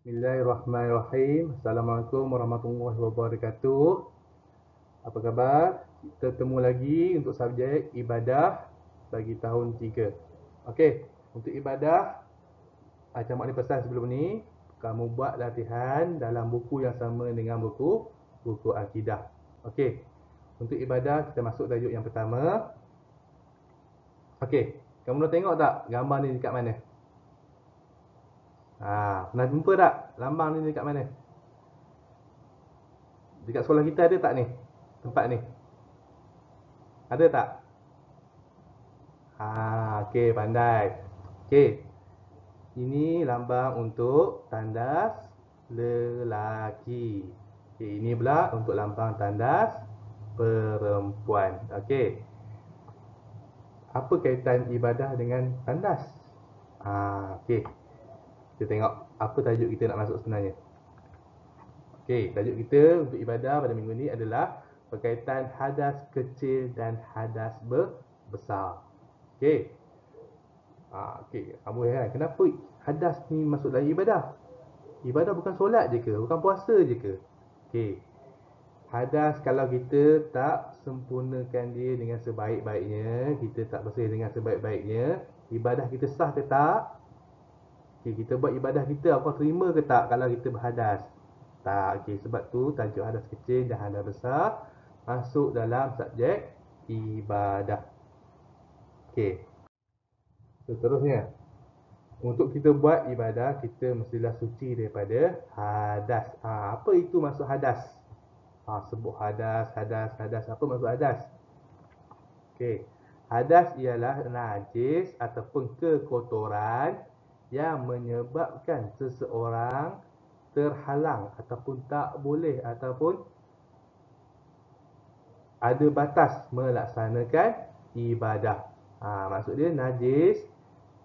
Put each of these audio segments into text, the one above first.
Bismillahirrahmanirrahim. Assalamualaikum warahmatullahi wabarakatuh. Apa khabar? Kita bertemu lagi untuk subjek ibadah bagi tahun 3. Okey, untuk ibadah macam Mak Ni pesan sebelum ni, kamu buat latihan dalam buku yang sama dengan buku akidah. Okey. Untuk ibadah kita masuk tajuk yang pertama. Okey, kamu nak tengok tak gambar ni dekat mana? Pernah jumpa tak lambang ni dekat mana? Dekat sekolah kita ada tak ni? Tempat ni. Ada tak? Okey, pandai. Okey. Ini lambang untuk tandas lelaki. Okey, ini pula untuk lambang tandas perempuan. Okey. Apa kaitan ibadah dengan tandas? Okey. Kita tengok apa tajuk kita nak masuk sebenarnya. Okey, tajuk kita untuk ibadah pada minggu ni adalah berkaitan hadas kecil dan hadas besar. Okey. Okey, Abu heran kenapa hadas ni masuk dalam ibadah? Ibadah bukan solat je ke? Bukan puasa je ke? Okey. Hadas kalau kita tak sempurnakan dia dengan sebaik-baiknya, kita tak bersih dengan sebaik-baiknya, ibadah kita sah ke tak? Okey, kita buat ibadah kita, Allah terima ke tak kalau kita berhadas? Tak. Okey, sebab tu tajuk hadas kecil dan hadas besar masuk dalam subjek ibadah. Okey. Seterusnya, untuk kita buat ibadah, kita mestilah suci daripada hadas. Apa itu maksud hadas? Sebut hadas. Apa maksud hadas? Okey. Hadas ialah najis ataupun kekotoran yang menyebabkan seseorang terhalang ataupun tak boleh ataupun ada batas melaksanakan ibadah. Maksud dia najis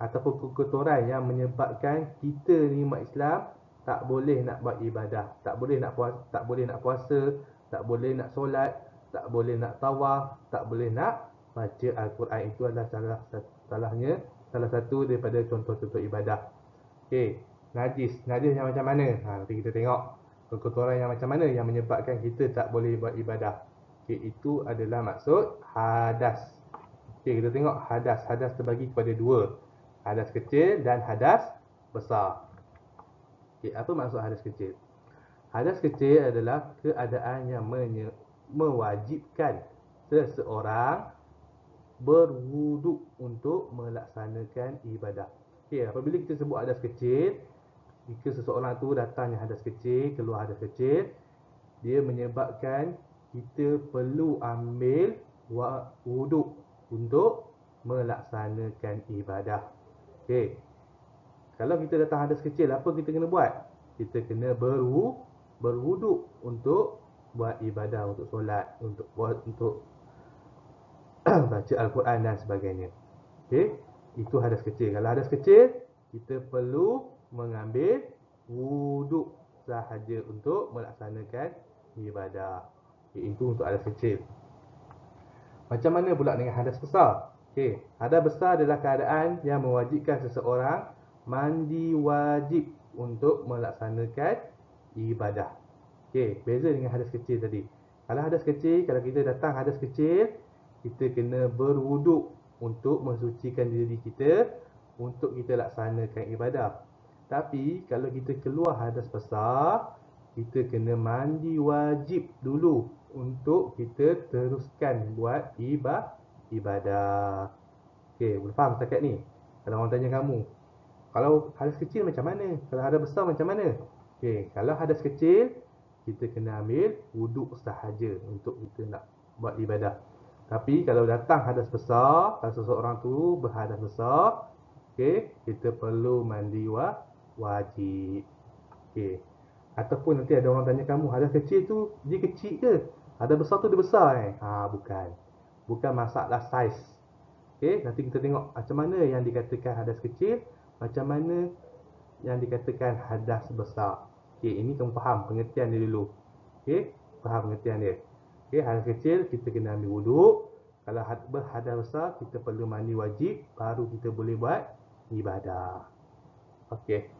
ataupun kekotoran yang menyebabkan kita ni umat Islam tak boleh nak buat ibadah, tak boleh nak puasa, tak boleh nak solat, tak boleh nak tawaf, tak boleh nak baca Al-Quran. Itu adalah salah satu daripada contoh-contoh ibadah. Okey, najis yang macam mana? Nanti kita tengok kekotoran yang macam mana yang menyebabkan kita tak boleh buat ibadah. Okey, itu adalah maksud hadas. Okey, kita tengok hadas. Hadas terbagi kepada dua. Hadas kecil dan hadas besar. Okey, apa maksud hadas kecil? Hadas kecil adalah keadaan yang mewajibkan seseorang berwuduk untuk melaksanakan ibadah. Okey, apabila kita sebut hadas kecil, jika seseorang tu datangnya hadas kecil, keluar hadas kecil, dia menyebabkan kita perlu ambil wuduk untuk melaksanakan ibadah. Okey. Kalau kita datang hadas kecil, apa kita kena buat? Kita kena berwuduk untuk buat ibadah, untuk solat, untuk baca Al-Quran dan sebagainya. Okey, itu hadas kecil. Kalau hadas kecil, kita perlu mengambil wuduk sahaja untuk melaksanakan ibadah. Okey, itu untuk hadas kecil. Macam mana pula dengan hadas besar? Okey, hadas besar adalah keadaan yang mewajibkan seseorang mandi wajib untuk melaksanakan ibadah. Okey, beza dengan hadas kecil tadi. Kalau hadas kecil, kalau kita datang hadas kecil, kita kena berwuduk untuk mensucikan diri kita untuk kita laksanakan ibadah. Tapi kalau kita keluar hadas besar, kita kena mandi wajib dulu untuk kita teruskan buat ibadah. Okey, boleh faham setakat ni? Kalau orang tanya kamu, kalau hadas kecil macam mana? Kalau hadas besar macam mana? Okey, kalau hadas kecil, kita kena ambil wuduk sahaja untuk kita nak buat ibadah. Tapi kalau datang hadas besar, kalau seseorang tu berhadas besar, okey, kita perlu mandi wajib. Okey. Ataupun nanti ada orang tanya kamu, hadas kecil tu dia kecil ke? Hadas besar tu dia besar bukan. Bukan masalah saiz. Okey, nanti kita tengok macam mana yang dikatakan hadas kecil, macam mana yang dikatakan hadas besar. Okey, ini kamu faham pengertian dia dulu. Okey, faham pengertian dia. Okey, hadas kecil kita kena ambil wuduk. Kalau berhadas besar kita perlu mandi wajib baru kita boleh buat ibadah. Okey.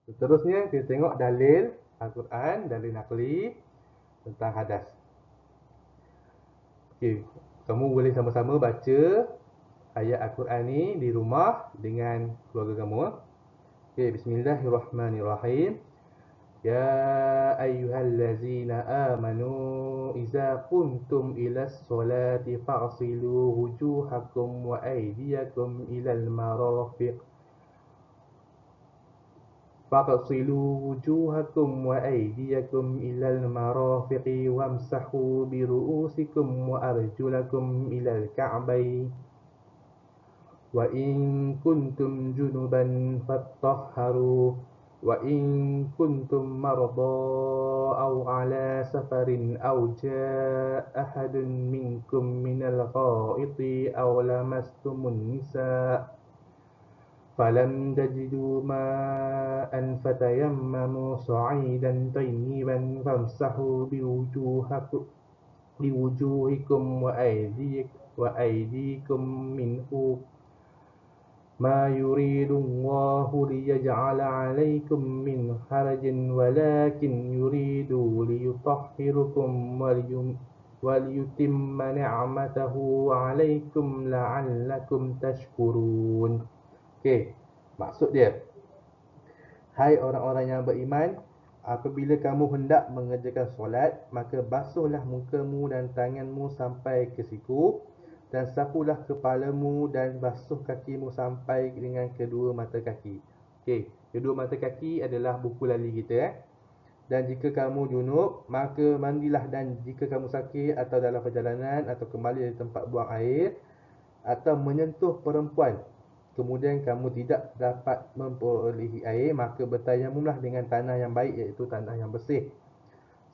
Seterusnya kita tengok dalil Al-Quran, dalil naqli tentang hadas. Okey, kamu boleh sama-sama baca ayat Al-Quran ni di rumah dengan keluarga kamu. Okey, bismillahirrahmanirrahim. Ya ayyuhallazina amanu iza qumtum ilas solati fa'silu wujuhakum wa aydiyakum ilal marafiq فاغسلوا وجوهكم وأيديكم إلى المرافق وامسحوا برؤوسكم وأرجلكم إلى الكعبين وإن كنتم جنبا فاطهروا وإن كنتم مرضى أو على سفر أو جاء أحد منكم من الغائط أو لمستم النساء فلم تجدوا ماء فتيمموا صعيدا طيبا فامسحوا بوجوهكم وأيديكم منه ما يريد الله ليجعل عليكم من حرج ولكن يريد ليطهركم وليتم نعمته عليكم لعلكم تشكرون. Okey, maksud dia, hai orang-orang yang beriman, apabila kamu hendak mengerjakan solat, maka basuhlah mukamu dan tanganmu sampai ke siku, dan sapulah kepalamu dan basuh kakimu sampai dengan kedua mata kaki. Okey, kedua mata kaki adalah buku lali kita. Dan jika kamu junub, maka mandilah, dan jika kamu sakit atau dalam perjalanan atau kembali dari tempat buang air atau menyentuh perempuan, kemudian kamu tidak dapat memperolehi air, maka bertayamumlah dengan tanah yang baik, iaitu tanah yang bersih.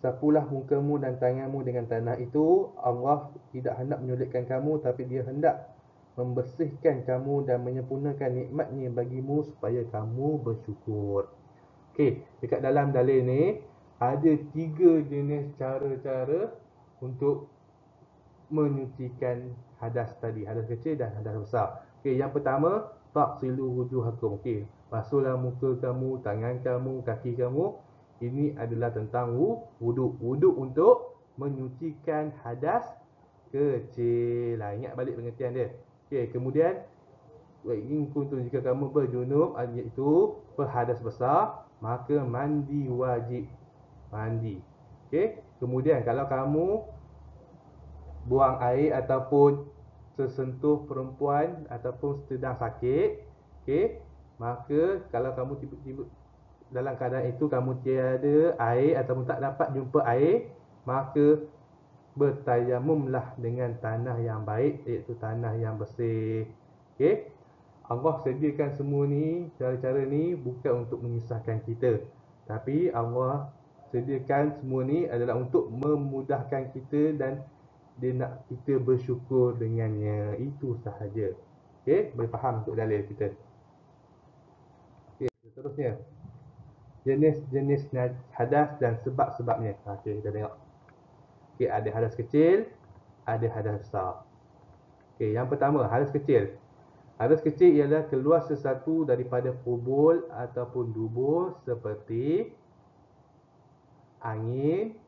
Sapulah mukamu dan tanganmu dengan tanah itu. Allah tidak hendak menyulitkan kamu, tapi Dia hendak membersihkan kamu dan menyempurnakan nikmat-Nya bagimu supaya kamu bersyukur. Okey, dekat dalam dalil ni ada 3 jenis cara-cara untuk menyucikan hadas tadi, hadas kecil dan hadas besar. Okey, yang pertama, faqsilu wujuhakum. Okey, basuhlah muka kamu, tangan kamu, kaki kamu. Ini adalah tentang wuduk. Wuduk untuk menyucikan hadas kecil. Ingat balik pengertian dia. Okey, kemudian wa in kuntum, jika kamu berjunub, iaitu berhadas besar, maka mandi wajib. Mandi. Okey, kemudian kalau kamu buang air ataupun tersentuh perempuan ataupun sedang sakit, okey, maka kalau kamu tiba-tiba dalam keadaan itu kamu tiada air ataupun tak dapat jumpa air, maka bertayamumlah dengan tanah yang baik, iaitu tanah yang bersih. Okey, Allah sediakan semua ni, cara-cara ni bukan untuk menyusahkan kita, tapi Allah sediakan semua ni adalah untuk memudahkan kita dan Dia nak kita bersyukur dengannya. Itu sahaja. Okey, boleh faham untuk dalil kita. Okey, seterusnya, jenis-jenis hadas dan sebab-sebabnya. Okey, kita tengok. Okey, ada hadas kecil, ada hadas besar. Okey, yang pertama, hadas kecil. Hadas kecil ialah keluar sesuatu daripada kubul ataupun dubur seperti angin,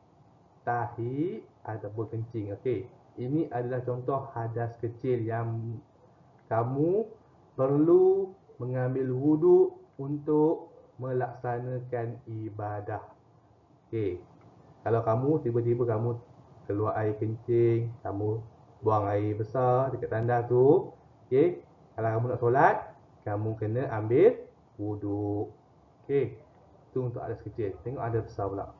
tahi ataupun kencing. Okey, ini adalah contoh hadas kecil yang kamu perlu mengambil wuduk untuk melaksanakan ibadah. Okey, kalau kamu tiba-tiba kamu keluar air kencing, kamu buang air besar dekat tandas tu, okey, kalau kamu nak solat, kamu kena ambil wuduk. Okey, itu untuk hadas kecil. Tengok hadas besar pula.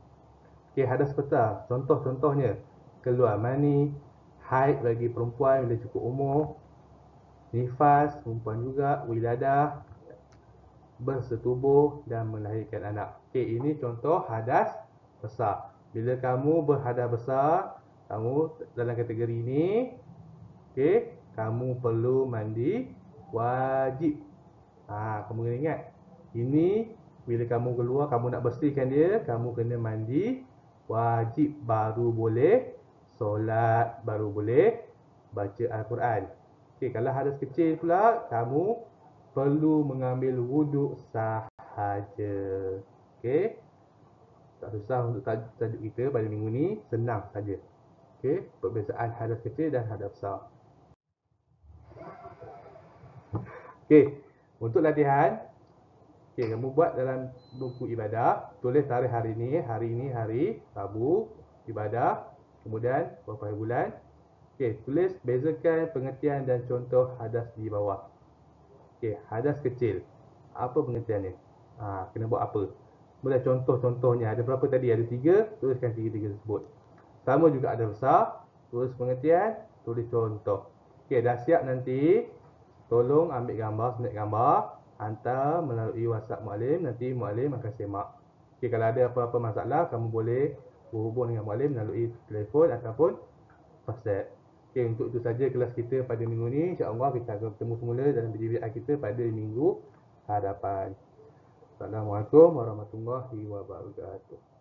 Okey, hadas besar, contoh-contohnya keluar mani, haid bagi perempuan bila cukup umur, nifas perempuan juga, wiladah, bersetubuh dan melahirkan anak. Okey, ini contoh hadas besar. Bila kamu berhadas besar, kamu dalam kategori ini, okey, kamu perlu mandi wajib. Kamu kena ingat, ini bila kamu keluar, kamu nak bersihkan dia, kamu kena mandi wajib, baru boleh solat, baru boleh baca Al-Quran. Okey, kalau hadas kecil pula, kamu perlu mengambil wuduk sahih. sahaja. Okey. Tak susah untuk tajuk kita pada minggu ni, senang saja. Okey, perbezaan hadas kecil dan hadas besar. Okey, untuk latihan, okey, kamu buat dalam buku ibadah, tulis tarikh hari ni hari Rabu, ibadah, kemudian berapa bulan. Okey, tulis bezakan pengertian dan contoh hadas di bawah. Okey, hadas kecil. Apa pengertiannya? Kena buat apa? Kemudian contoh-contohnya, ada berapa tadi? Ada 3, tuliskan 3-3 tersebut. Sama juga ada besar, tulis pengertian, tulis contoh. Okey, dah siap nanti, tolong ambil gambar, snap gambar, hantar melalui WhatsApp Muallim, nanti Muallim akan semak. Okey, kalau ada apa-apa masalah, kamu boleh berhubung dengan Muallim melalui telefon ataupun WhatsApp. Okey, untuk itu saja kelas kita pada minggu ni. InsyaAllah kita akan bertemu semula dalam video kita pada minggu hadapan. Assalamualaikum warahmatullahi wabarakatuh.